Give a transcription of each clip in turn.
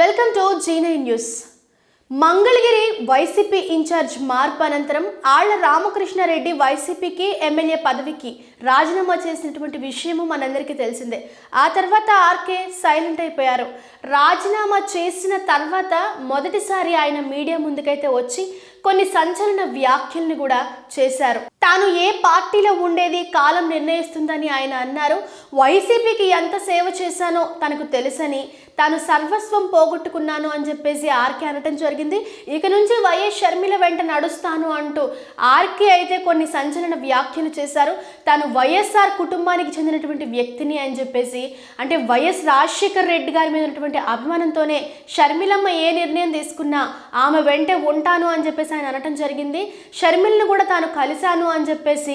Welcome to G9 news. Mangalagiri YCP in charge మార్పు అనంతరం ఆళ్ల రామకృష్ణారెడ్డి వైసీపీకి ఎమ్మెల్యే పదవికి రాజీనామా చేసినటువంటి విషయము మనందరికీ తెలిసిందే. ఆ తర్వాత ఆర్కే సైలెంట్ అయిపోయారు. రాజీనామా చేసిన తర్వాత మొదటిసారి ఆయన మీడియా ముందుకైతే వచ్చి కొన్ని సంచలన వ్యాఖ్యల్ని కూడా చేశారు. తాను ఏ పార్టీలో ఉండేది కాలం నిర్ణయిస్తుందని ఆయన అన్నారు. వైసీపీకి ఎంత సేవ చేశానో తనకు తెలుసని, తాను సర్వస్వం పోగొట్టుకున్నాను అని చెప్పేసి ఆర్కే అనటం జరిగింది. ఇక నుంచి వైఎస్ షర్మిల వెంట నడుస్తాను అంటూ ఆర్కే అయితే కొన్ని సంచలన వ్యాఖ్యలు చేశారు. తాను వైఎస్ఆర్ కుటుంబానికి చెందినటువంటి వ్యక్తిని అని చెప్పేసి, అంటే వైఎస్ రాజశేఖర్ రెడ్డి గారి మీద ఉన్నటువంటి అభిమానంతోనే షర్మిలమ్మ ఏ నిర్ణయం తీసుకున్నా ఆమె వెంటే ఉంటాను అని చెప్పేసి ఆయన అనటం జరిగింది. షర్మిలను కూడా తాను కలిశాను అని చెప్పేసి,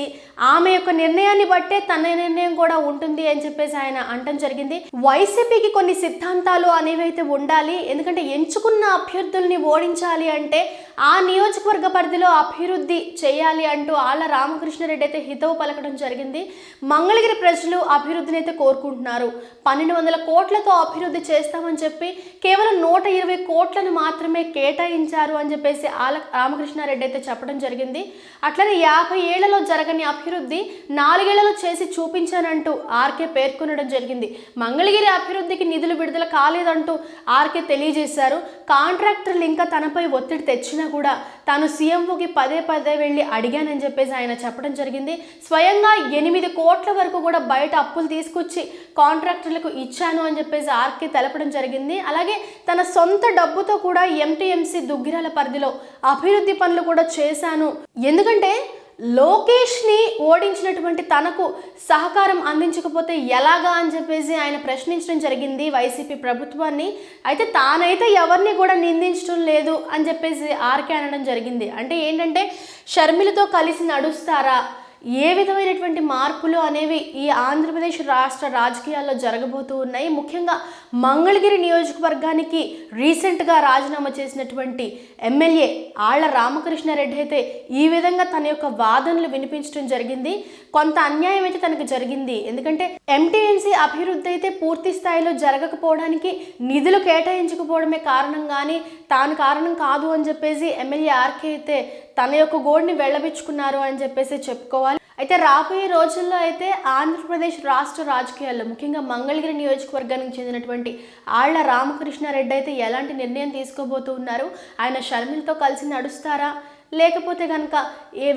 ఆమె యొక్క నిర్ణయాన్ని బట్టే తన నిర్ణయం కూడా ఉంటుంది అని చెప్పేసి ఆయన అనటం జరిగింది. వైసీపీకి కొన్ని సిద్ధాంతాలు అనేవి అయితే ఉండాలి. ఎందుకంటే ఎంచుకున్న అభ్యర్థుల్ని ఓడించాలి అంటే ఆ నియోజకవర్గ పరిధిలో అభివృద్ధి చేయాలి అంటూ ఆళ్ల రామకృష్ణారెడ్డి అయితే హితవు పలకడం జరిగింది. మంగళగిరి ప్రజలు అభివృద్ధిని అయితే కోరుకుంటున్నారు. 1200 కోట్లతో అభివృద్ధి చేస్తామని చెప్పి కేవలం 120 కోట్లను మాత్రమే కేటాయించారు అని చెప్పేసి ఆళ్ల రామకృష్ణారెడ్డి అయితే చెప్పడం జరిగింది. అట్లనే 50 ఏళ్లలో జరగని అభివృద్ధి 4 ఏళ్లలో చేసి చూపించానంటూ ఆర్కే పేర్కొనడం జరిగింది. మంగళగిరి అభివృద్ధికి నిధులు విడుదల కాలేదంటూ ఆర్కే తెలియజేశారు. కాంట్రాక్టర్లు ఇంకా తనపై ఒత్తిడి తెచ్చినా కూడా తాను సీఎంఓకి పదే వెళ్ళి అడిగానని చెప్పేసి ఆయన చెప్పడం జరిగింది. స్వయంగా 8 కోట్ల వరకు కూడా బయట అప్పులు తీసుకొచ్చి కాంట్రాక్టర్లకు ఇచ్చాను అని చెప్పేసి ఆర్కే తెలపడం జరిగింది. అలాగే తన సొంత డబ్బుతో కూడా ఎంటీఎంసీ దుగ్గిరాల పరిధిలో అభివృద్ధి పనులు కూడా చేశాను. ఎందుకంటే లోకేష్ని ఓడించినటువంటి తనకు సహకారం అందించకపోతే ఎలాగా అని చెప్పేసి ఆయన ప్రశ్నించడం జరిగింది వైసీపీ ప్రభుత్వాన్ని. అయితే తానైతే ఎవరిని కూడా నిందించడం లేదు అని చెప్పేసి ఆర్కే అనడం జరిగింది. అంటే ఏంటంటే షర్మిలతో కలిసి నడుస్తారా, ఏ విధమైనటువంటి మార్పులు అనేవి ఈ ఆంధ్రప్రదేశ్ రాష్ట్ర రాజకీయాల్లో జరగబోతూ ఉన్నాయి. ముఖ్యంగా మంగళగిరి నియోజకవర్గానికి రీసెంట్గా రాజీనామా చేసినటువంటి ఎమ్మెల్యే ఆళ్ల రామకృష్ణారెడ్డి అయితే ఈ విధంగా తన యొక్క వాదనలు వినిపించడం జరిగింది. కొంత అన్యాయం అయితే తనకు జరిగింది. ఎందుకంటే ఎంటీఎంసీ అభివృద్ధి అయితే పూర్తి స్థాయిలో జరగకపోవడానికి నిధులు కేటాయించకపోవడమే కారణం, కానీ తాను కారణం కాదు అని చెప్పేసి ఎమ్మెల్యే ఆర్కే అయితే తన యొక్క గోడుని వెళ్ళబిచ్చుకున్నారు అని చెప్పేసి చెప్పుకోవాలి. అయితే రాబోయే రోజుల్లో అయితే ఆంధ్రప్రదేశ్ రాష్ట్ర రాజకీయాల్లో ముఖ్యంగా మంగళగిరి నియోజకవర్గానికి చెందినటువంటి ఆళ్ల రామకృష్ణారెడ్డి అయితే ఎలాంటి నిర్ణయం తీసుకోబోతూ ఉన్నారు, ఆయన షర్మిలతో కలిసి నడుస్తారా, లేకపోతే కనుక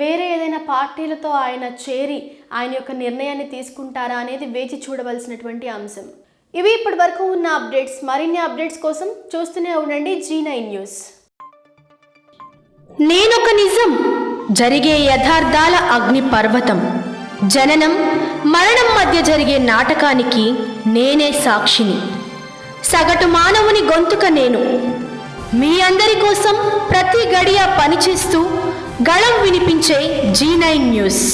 వేరే ఏదైనా పార్టీలతో ఆయన చేరి ఆయన యొక్క నిర్ణయాన్ని తీసుకుంటారా అనేది వేచి చూడవలసినటువంటి అంశం. ఇవి ఇప్పటి వరకు ఉన్న అప్డేట్స్. మరిన్ని అప్డేట్స్ కోసం చూస్తూనే ఉండండి G9 న్యూస్. నేనొక నిజం, జరిగే యథార్థాల అగ్ని పర్వతం, జననం మరణం మధ్య జరిగే నాటకానికి నేనే సాక్షిని, సగటు మానవుని గొంతుక నేను. మీ అందరి కోసం ప్రతి గడియ పనిచేస్తూ గళం వినిపించే G9 న్యూస్.